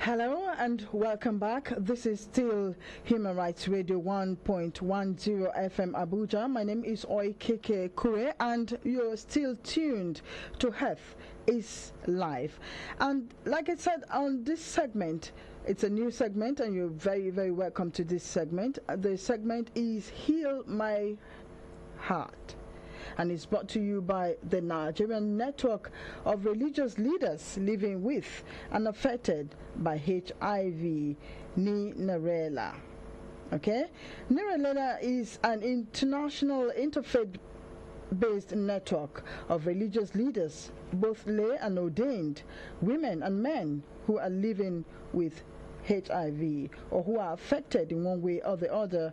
Hello and welcome back. This is still Human Rights Radio 1.10 FM Abuja. My name is Oikeke Kure and you're still tuned to Health is Live. And like I said on this segment, it's a new segment and you're very, very welcome to this segment. The segment is Heal My Heart, and it's brought to you by the Nigerian Network of Religious Leaders Living with and Affected by HIV, NINARELA. Okay? NINARELA is an international interfaith-based network of religious leaders, both lay and ordained, women and men who are living with HIV or who are affected in one way or the other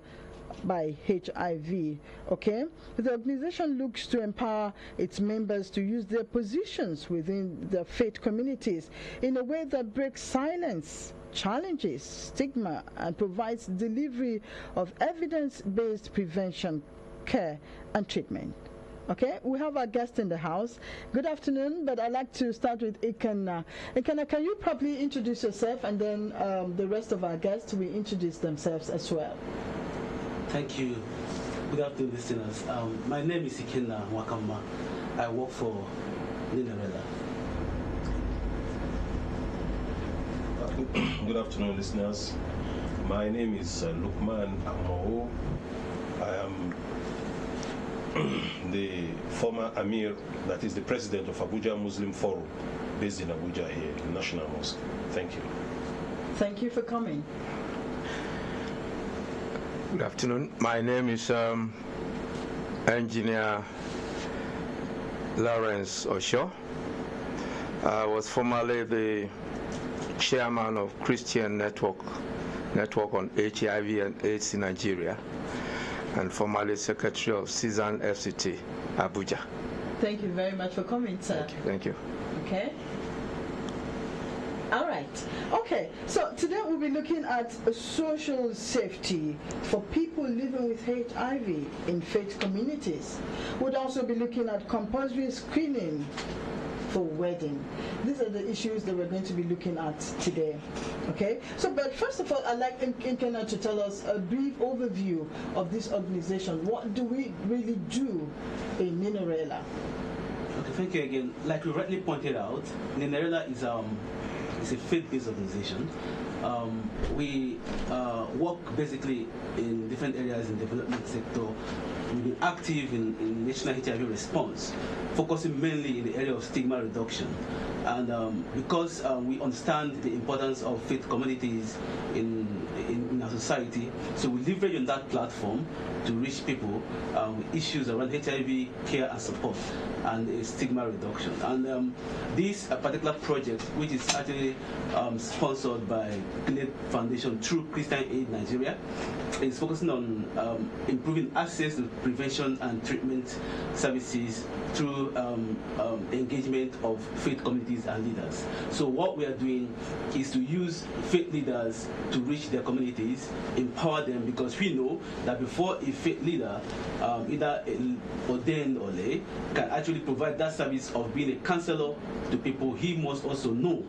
by HIV. Okay, the organization looks to empower its members to use their positions within the faith communities in a way that breaks silence, challenges stigma, and provides delivery of evidence-based prevention, care, and treatment. Okay, we have our guest in the house. Good afternoon, but I'd like to start with Ikenna. Ikenna, can you probably introduce yourself, and then the rest of our guests will introduce themselves as well. Thank you. Good afternoon, listeners. My name is Ikenna Wakama. I work for NINARELA. Good afternoon, listeners. My name is Lukman Amao. I am the former Amir, that is the president of Abuja Muslim Forum, based in Abuja here, the National Mosque. Thank you. Thank you for coming. Good afternoon. My name is Engineer Lawrence Osho. I was formerly the chairman of Christian Network on HIV and AIDS in Nigeria, and formerly secretary of CISAN FCT, Abuja. Thank you very much for coming, sir. Thank you. Okay. All right. Okay. So today we'll be looking at social safety for people living with HIV in faith communities. We'll also be looking at compulsory screening for wedding. These are the issues that we're going to be looking at today. Okay. So, but first of all, I'd like Ikenna to tell us a brief overview of this organization. What do we really do in NINARELA? Okay. Thank you again. Like you rightly pointed out, NINARELA is a faith-based organization. We work basically in different areas in the development sector. We've been active in national HIV response, focusing mainly in the area of stigma reduction. And because we understand the importance of faith communities in our society, so we leverage on that platform to reach people with issues around HIV care and support and stigma reduction. And this particular project, which is actually sponsored by Clinic Foundation through Christian Aid Nigeria, is focusing on improving access to prevention and treatment services through engagement of faith communities and leaders. So what we are doing is to use faith leaders to reach their communities, empower them, because we know that before a faith leader, either ordained or lay, can actually provide that service of being a counselor to people, he must also know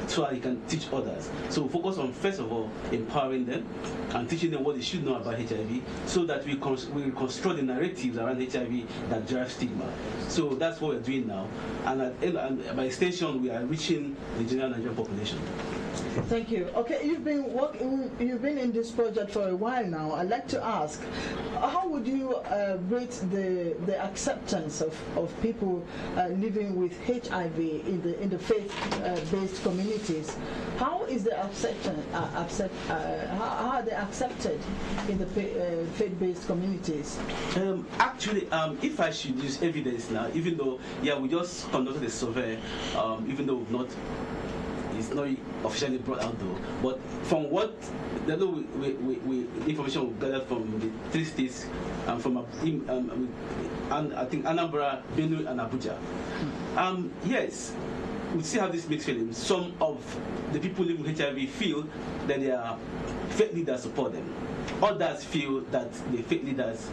so that he can teach others. So focus on, first of all, empowering them and teaching them what they should know about HIV, so that we reconstruct the narratives around HIV that drive stigma. So that's what we're doing now, and by extension, we are reaching the general Nigerian population. Thank you. Okay, you've been in this project for a while now. I'd like to ask, how would you rate the acceptance of people living with HIV in the faith-based communities? How is the acceptance? How are they accepted in the faith-based communities? Actually, if I should use evidence now, even though we just conducted a survey, even though we've not. It's not officially brought out though, but from what the information we gathered from the 3 states and from and I think Anambra, Benue, and Abuja, yes, we still have this mixed feelings. Some of the people living with HIV feel that their faith leaders support them. Others feel that the faith leaders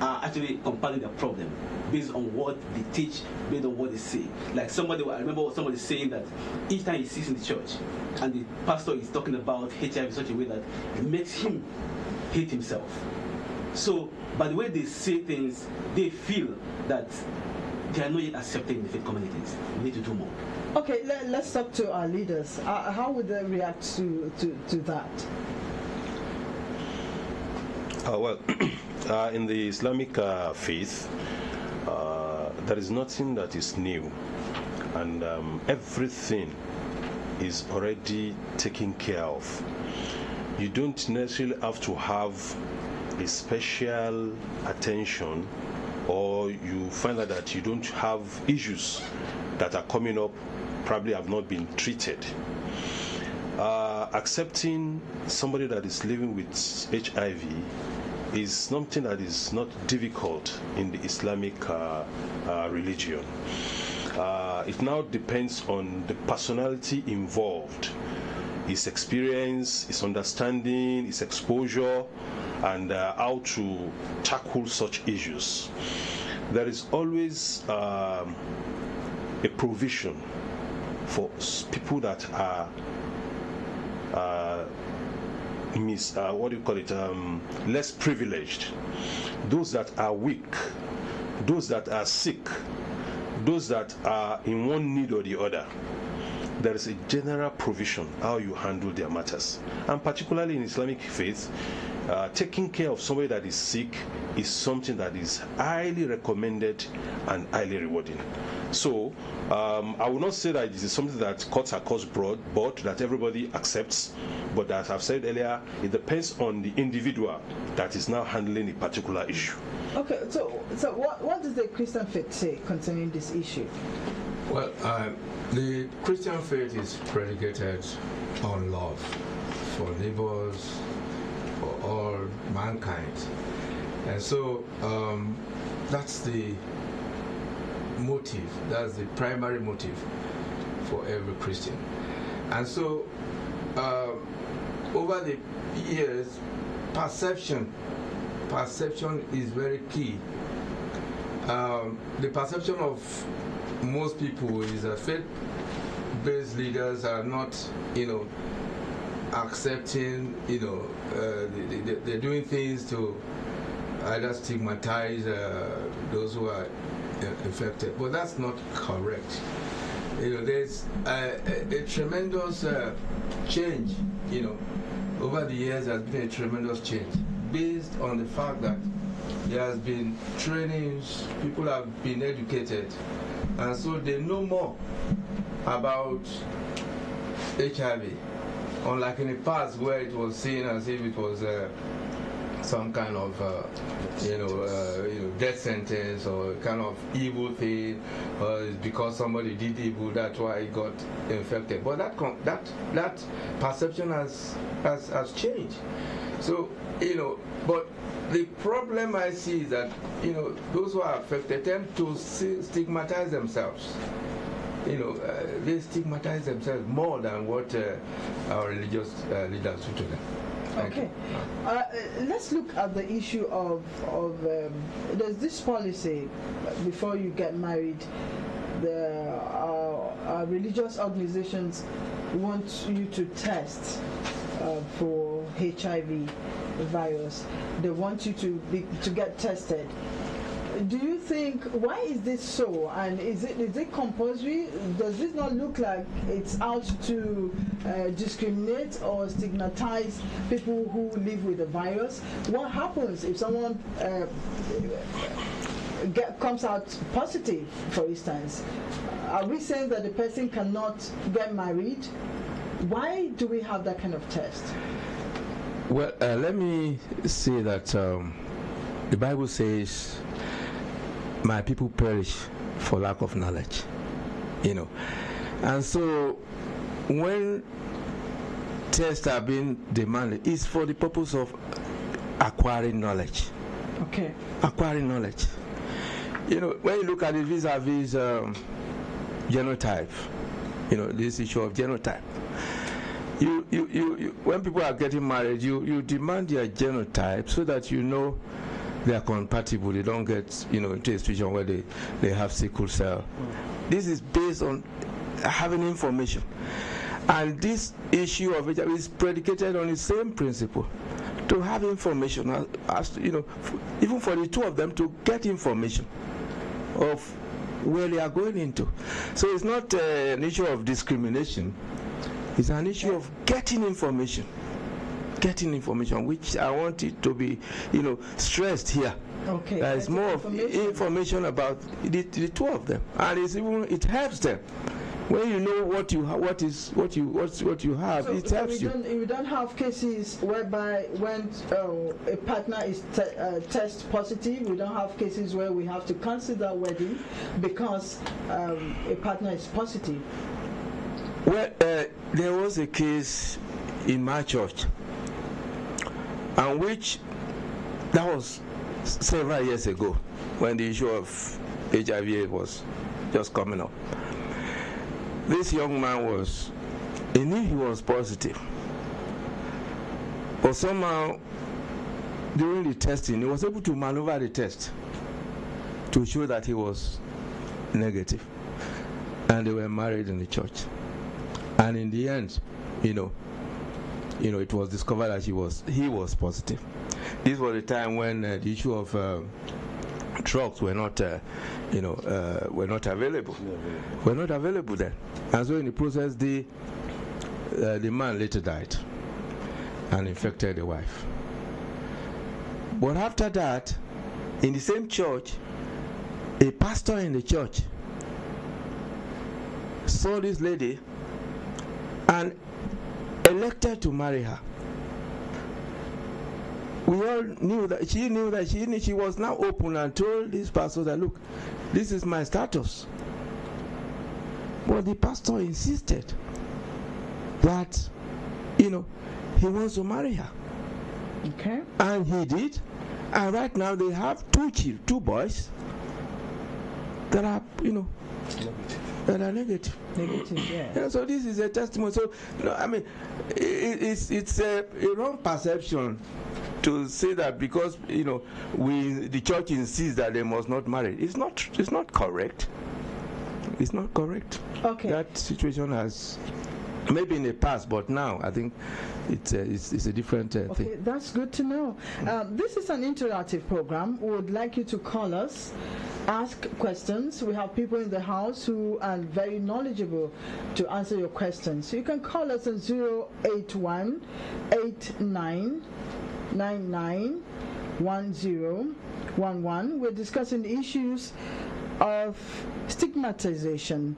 are actually compounding the problem based on what they teach, based on what they say. Like I remember somebody saying that each time he sits in the church and the pastor is talking about HIV in such a way that it makes him hate himself. So, by the way they say things, they feel that they are not yet accepted in the faith communities. We need to do more. Okay, let's talk to our leaders. How would they react to that? Well, in the Islamic faith, there is nothing that is new, and everything is already taken care of. You don't necessarily have to have a special attention, or you find out that you don't have issues that are coming up, probably have not been treated. Accepting somebody that is living with HIV is something that is not difficult in the Islamic religion. It now depends on the personality involved, his experience, his understanding, his exposure, and how to tackle such issues. There is always a provision for people that are less privileged, those that are weak, those that are sick, those that are in one need or the other. There is a general provision how you handle their matters, and particularly in Islamic faith, taking care of somebody that is sick is something that is highly recommended and highly rewarding. So I will not say that this is something that cuts across broad, but that everybody accepts. But as I've said earlier, it depends on the individual that is now handling a particular issue. Okay, so what does the Christian faith say concerning this issue? Well, the Christian faith is predicated on love for neighbors, for all mankind. And so that's the motive, that's the primary motive for every Christian. And so over the years, perception is very key. The perception of most people is that faith-based leaders are not, accepting, they're doing things to either stigmatize those who are infected, but that's not correct. There's a tremendous change. Over the years, there's been a tremendous change based on the fact that there has been trainings, people have been educated, and so they know more about HIV. Unlike in the past, where it was seen as if it was some kind of death sentence or kind of evil thing, because somebody did evil, that's why he got infected. But that perception has changed. So but the problem I see is that those who are affected tend to stigmatize themselves. They stigmatize themselves more than what our religious leaders do to them. Okay, let's look at the issue of there's this policy: before you get married, our religious organizations want you to test for HIV virus. They want you to get tested. Do you think, why is this so, and is it compulsory? Does this not look like it's out to discriminate or stigmatize people who live with the virus? What happens if someone comes out positive, for instance? Are we saying that the person cannot get married? Why do we have that kind of test? Well, let me say that the Bible says, my people perish for lack of knowledge, and so when tests are being demanded, it's for the purpose of acquiring knowledge. Okay. Acquiring knowledge. When you look at it vis-a-vis genotype, this issue of genotype, you when people are getting married, you demand their genotype so that they are compatible. They don't get, into a situation where they have sickle cell. This is based on having information. And this issue of HIV is predicated on the same principle. To have information, even for the two of them to get information of where they are going into. So it's not an issue of discrimination. It's an issue of getting information. Getting information, which I want it to be, stressed here. Okay. There is more information about the two of them, and it helps them. When you know what you have, what you have, so, it helps you. We don't have cases whereby when a partner is test positive, we don't have cases where we have to cancel that wedding because a partner is positive. Well, there was a case in my church, and that was several years ago, when the issue of HIV was just coming up. This young man he knew he was positive, but somehow during the testing he was able to maneuver the test to show that he was negative, and they were married in the church. And in the end, it was discovered that he was positive. This was the time when the issue of drugs were not available. Were not available then. And so in the process, the man later died and infected the wife. But after that, in the same church, a pastor in the church saw this lady and elected to marry her. We all knew that she was now open and told this pastor that, look, this is my status. But the pastor insisted that, he wants to marry her. Okay. And he did. And right now they have two boys that are, that are negative. Yeah. So this is a testimony. So, it's a wrong perception to say that because the church insists that they must not marry. It's not correct. It's not correct. Okay. That situation has maybe in the past, but now I think it's a different thing. Okay, that's good to know. This is an interactive program. We would like you to call us, ask questions. We have people in the house who are very knowledgeable to answer your questions. So you can call us on 081-8999-1011. We're discussing issues of stigmatization,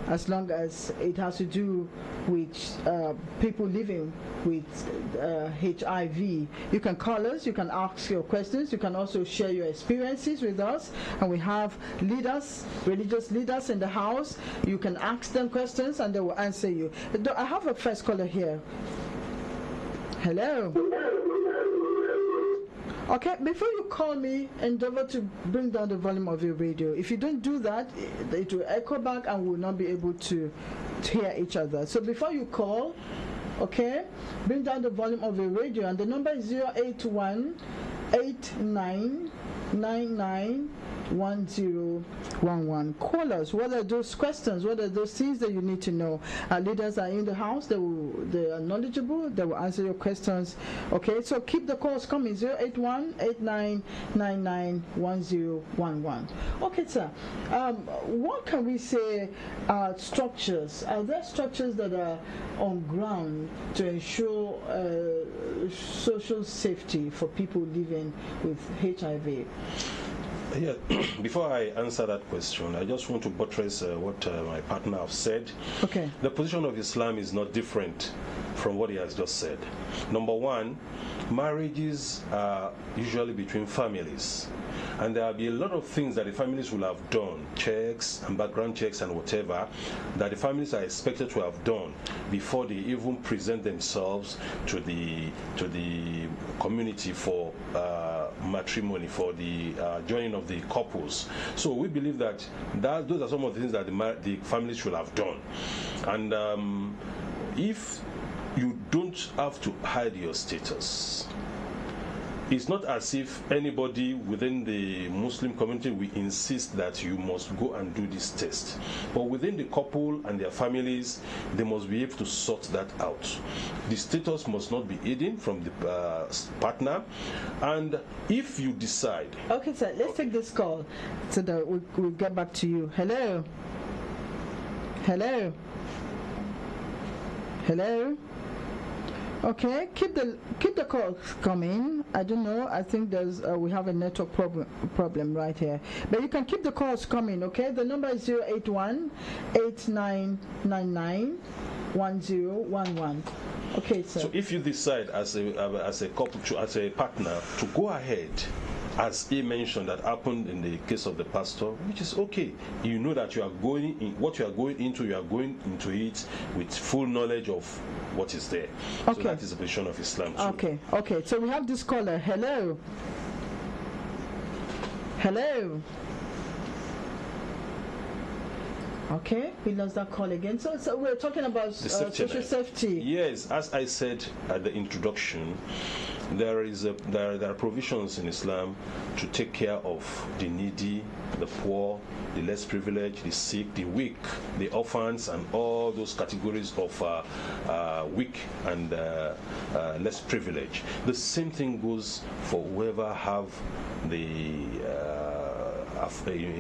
as long as it has to do with people living with HIV. You can call us, you can ask your questions, you can also share your experiences with us, and we have leaders, religious leaders in the house. You can ask them questions and they will answer you. I have a first caller here. Hello. Okay, before you call me, endeavor to bring down the volume of your radio. If you don't do that, it will echo back and we will not be able to hear each other. So before you call, okay, bring down the volume of your radio, and the number is 081-8999-1011. Call us. What are those questions? What are those things that you need to know? Our leaders are in the house. They are knowledgeable. They will answer your questions. Okay, so keep the calls coming. 081-8999-1011. Okay, sir. What can we say are structures? Are there structures that are on ground to ensure social safety for people living with HIV? Yeah, before I answer that question, I just want to buttress what my partner has said. Okay. The position of Islam is not different from what he has just said. Number one, marriages are usually between families. And there will be a lot of things that the families will have done, checks and background checks and whatever, that the families are expected to have done before they even present themselves to the community for matrimony, for the joining of the couples. So we believe that those are some of the things that the families should have done. And if you don't have to hide your status, it's not as if anybody within the Muslim community will insist that you must go and do this test. But within the couple and their families, they must be able to sort that out. The status must not be hidden from the partner. And if you decide... Okay, sir, let's take this call so that we'll get back to you. Hello? Hello? Hello? Okay, keep the calls coming. I don't know. I think there's we have a network problem right here. But you can keep the calls coming, okay? The number is 081-8999-1011. Okay, sir. So if you decide as a couple, as a partner, to go ahead, as he mentioned that happened in the case of the pastor, which is okay. You know that you are going in, what you are going into it with full knowledge of what is there. Okay. So that is the position of Islam too. Okay. So we have this caller. Hello. Hello. Okay, we lost that call again. So we're talking about social safety. Yes, as I said at the introduction, there are provisions in Islam to take care of the needy, the poor, the less privileged, the sick, the weak, the orphans, and all those categories of weak and less privileged. The same thing goes for whoever have the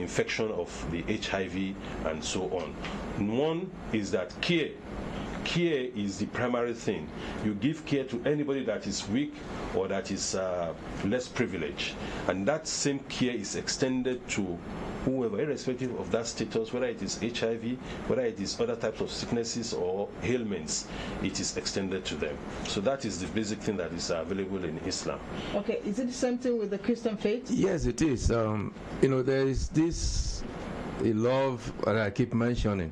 infection of the HIV and so on. One is that care is the primary thing. You give care to anybody that is weak or that is less privileged, and that same care is extended to whoever, irrespective of that status, whether it is HIV, whether it is other types of sicknesses or ailments, it is extended to them. So that is the basic thing that is available in Islam. Okay, is it the same thing with the Christian faith? Yes, it is. There is this love that I keep mentioning.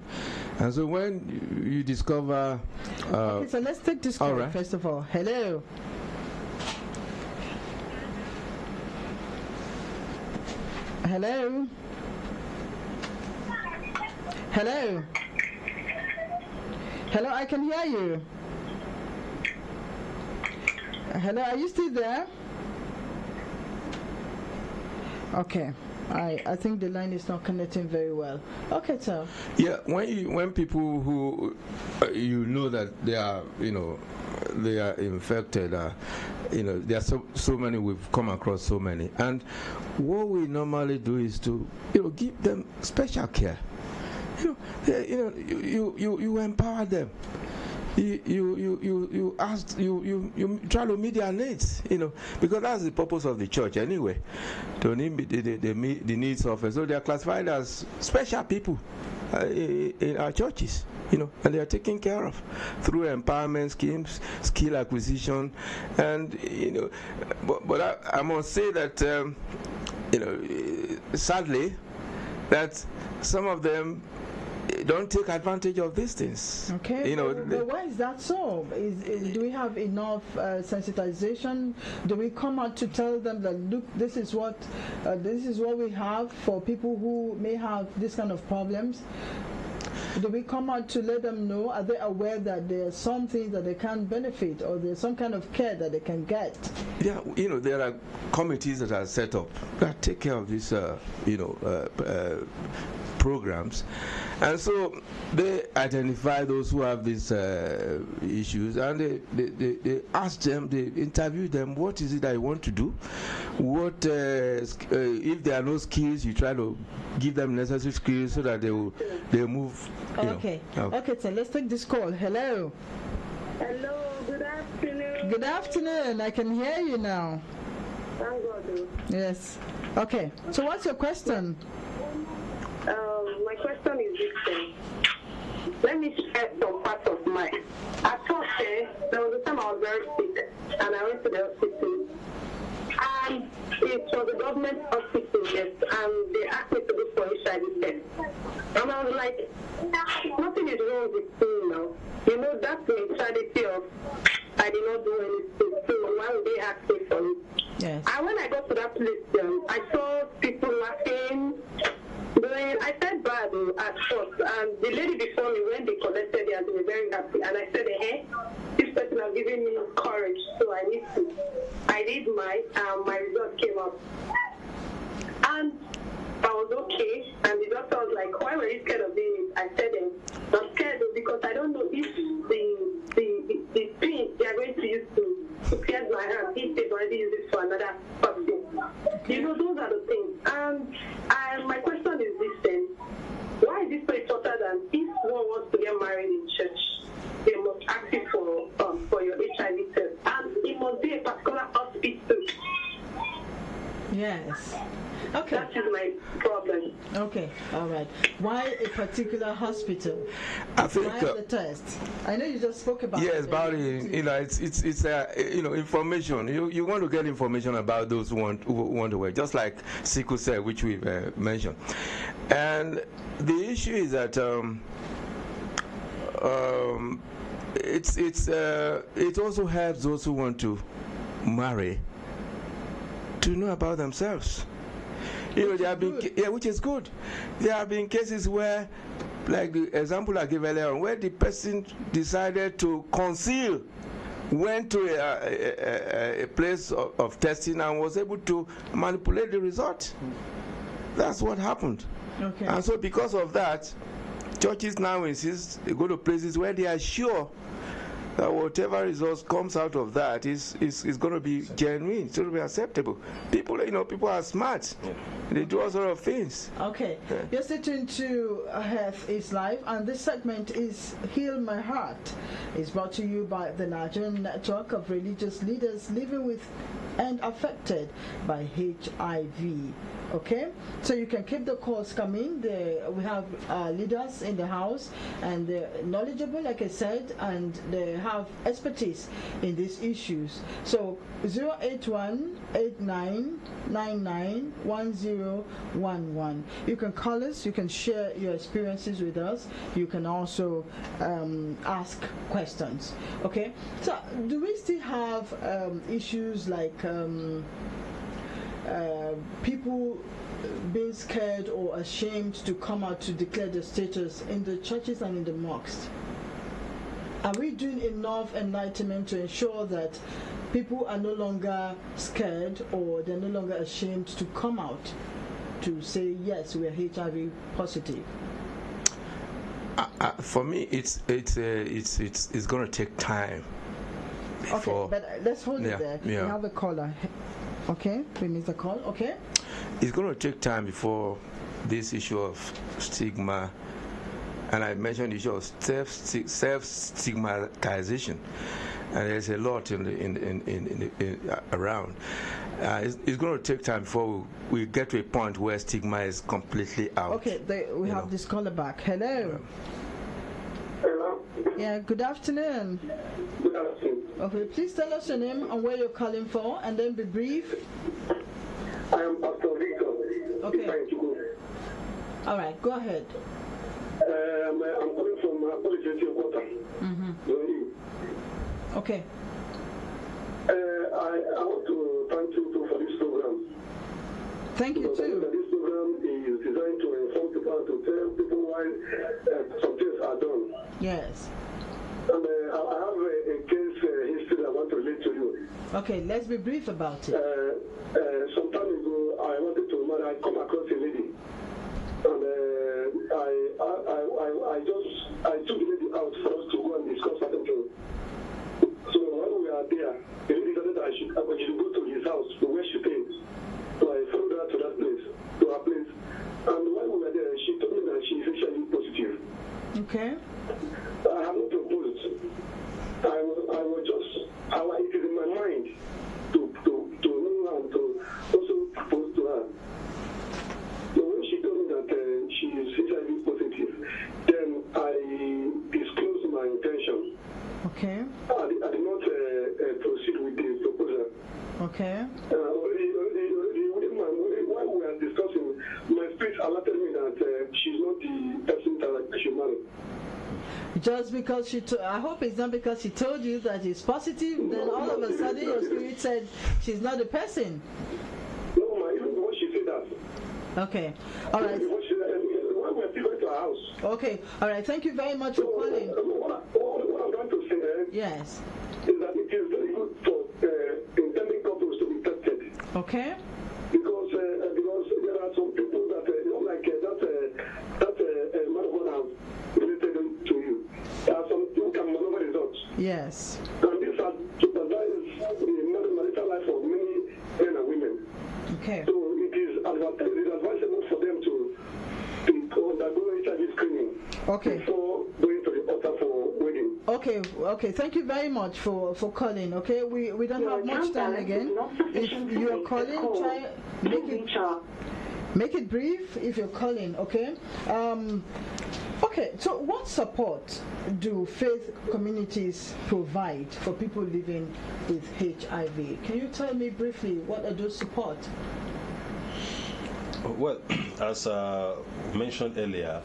And so when you discover... okay, so let's take this call first of all. Hello. Hello. Hello. Hello, I can hear you. Hello, are you still there? Okay. I think the line is not connecting very well. Okay, sir. Yeah, when people who you know that they are infected, there are so many, we've come across so many, and what we normally do is to give them special care. You empower them. You try to meet their needs, because that's the purpose of the church anyway, to meet the needs of it. So they are classified as special people in our churches, and they are taken care of through empowerment schemes, skill acquisition, and but I must say that sadly that some of them don't take advantage of these things. Okay, but why is that so? Do we have enough sensitization? Do we come out to tell them that, look, this is what we have for people who may have this kind of problems? Do we come out to let them know? Are they aware that there are some things that they can benefit, or there's some kind of care that they can get? Yeah, there are committees that are set up that take care of these, programs, and so they identify those who have these issues, and they ask them, they interview them, what is it that you want to do, what if there are no skills, you try to give them necessary skills so that they move. Okay, so let's take this call. Hello. Good afternoon. Good afternoon. I can hear you now. Thank God. Yes. Okay, so what's your question? My question is this thing. Let me share some part of mine. At first, there was a time I was very sick, and I went to the hospital. And it was a government hospital, yes, and they asked me to go for HIV test. And I was like, nothing is wrong with me now. That's the mentality of, I did not do anything, so why would they ask me for it? Yes. And when I got to that place, I saw people laughing. I felt bad at first, and the lady before me, when they collected it, they were very happy. And I said, hey, this person has given giving me courage. So I did my result came up. And I was okay. And the doctor was like, why were you scared of doing it? I said, I'm scared because I don't know if the thing they are going to use to pierce my hand, if they've already used it for another purpose. You know, those are the things. And my question is this then. Why is this so important than if one wants to get married in church, they must ask you for your HIV test, and it must be a particular hospital. Yes. Okay. That is my problem. Okay. All right. Why a particular hospital? I think Why the test? I know you just spoke about. Yes, it. about it's information. You want to get information about those who want to work, just like sickle cell, which we've mentioned. And the issue is that it also helps those who want to marry to know about themselves. You know, there have been which is good. There have been cases where, like the example I gave earlier on, where the person decided to conceal, went to a place of testing and was able to manipulate the result. That's what happened. Okay. And so because of that, churches now insist they go to places where they are sure that whatever results comes out of that is going to be genuine, it's going to be acceptable. People are smart. Yeah. They do all sort of things. Okay. Yeah. You're sitting to Health is Live, and this segment is Heal My Heart. It's brought to you by the Nigerian Network of Religious Leaders Living with and Affected by HIV. Okay, so you can keep the calls coming. We have leaders in the house, and they're knowledgeable, like I said, and they have expertise in these issues. So 081-8999-1011. You can call us, you can share your experiences with us, you can also ask questions. Okay, so do we still have issues like people being scared or ashamed to come out to declare their status in the churches and in the mosques? Are we doing enough enlightenment to ensure that people are no longer scared or they're no longer ashamed to come out to say, yes, we are HIV positive? For me, it's going to take time. Okay, but let's hold it there. Yeah. We have a caller. Okay, we missed the call. Okay. It's going to take time before this issue of stigma, and I mentioned the issue of self-stigmatization, and there's a lot around. It's going to take time before we get to a point where stigma is completely out. Okay, we have this caller back. Hello. Hello. Yeah, good afternoon. Good afternoon. Okay, please tell us your name and where you're calling for, and then be brief. I am Pastor Victor. Okay. All right, go ahead. I'm calling from Apology Water. Okay. I want to thank you for this program. Thank you too. This program is designed to inform people and to tell people why some things are done. Yes. And I have a case history I want to relate to you. Okay, let's be brief about it. Some time ago, I wanted to marry. I come across a lady, and I took the lady out for us to go and discuss certain things. So when we are there, the lady said that I should go to his house to where she stays. So I followed her to that place, to her place. And while we were there, she told me that she is HIV positive. Okay. I have not proposed. I was just, it is in my mind to know and to also propose to her. So when she told me that she is HIV positive, then I disclosed my intention. Okay. I did not proceed with the proposal. Okay. While we are discussing, my spirit alerted me that she's not the person that I should marry. Just because I hope it's not because she told you that it's positive, then all of a sudden your spirit said she's not the person. No, even when she said that. Okay. All right. When we're still going to our house. Okay. All right. Thank you very much for calling. What I'm trying to say yes. is that it Okay. Because there are some people that that man who have related to you. There are some who can maneuver results. Yes. And these are supervised the marital life of many men and women. Okay. So it is advisable for them to undergo HIV screening. Okay. Before going to the altar for wedding. Okay. Thank you very much for calling. Okay, we don't have much time again. If you are calling, try make it brief. If you're calling, okay. Okay. So, what support do faith communities provide for people living with HIV? Can you tell me briefly what are those support? Well, as mentioned earlier,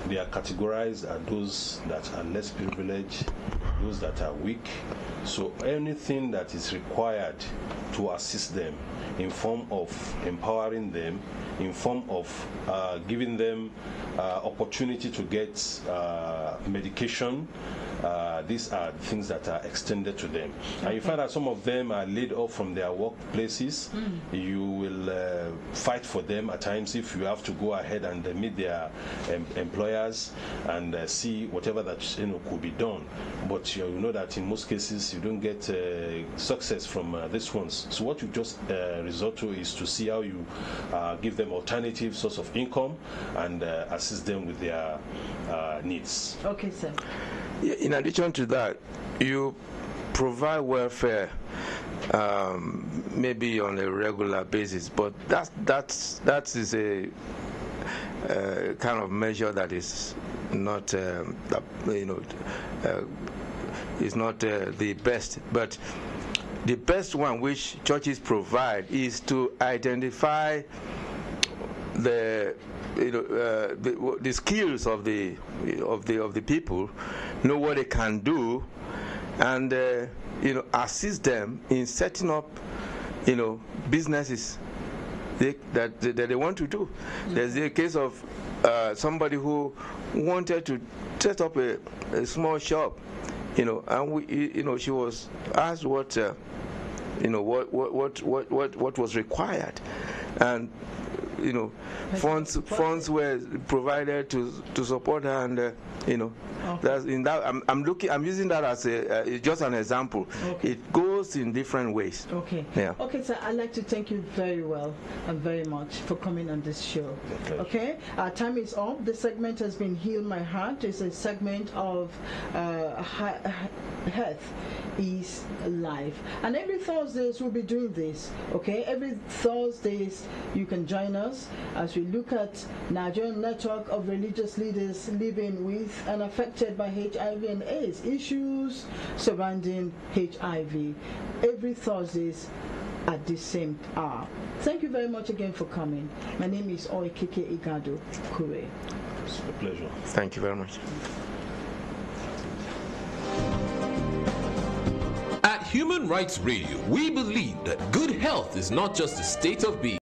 they are categorized as those that are less privileged, those that are weak. So anything that is required to assist them in form of empowering them, in form of giving them opportunity to get medication, these are things that are extended to them. Okay. And you find that some of them are laid off from their workplaces. You will fight for them at times if you have to go ahead and meet their employers and see whatever that could be done. But you know that in most cases you don't get success from these ones. So what you just resort to is to see how you give them alternative source of income and assist them with their needs. Okay, sir. In addition to that, you provide welfare maybe on a regular basis, but that is a kind of measure that is not is not the best. But the best one which churches provide is to identify the skills of the people, know what they can do, and assist them in setting up businesses that they want to do. There's a case of somebody who wanted to set up a small shop, and she was asked what was required, and funds were provided to support her, and that's in that I'm using that as just an example. Okay. It goes in different ways. Okay. Yeah. Okay, sir. I'd like to thank you very well and very much for coming on this show. Okay. Our time is up. The segment has been Heal My Heart. It's a segment of Health is Life, and every Thursdays we'll be doing this. Okay. Every Thursdays you can join us as we look at Nigerian network of religious leaders living with and affected by HIV and AIDS, issues surrounding HIV, every Thursdays at the same hour. Thank you very much again for coming. My name is Oikeke Igado Kure. It's a pleasure. Thank you very much. At Human Rights Radio, we believe that good health is not just a state of being.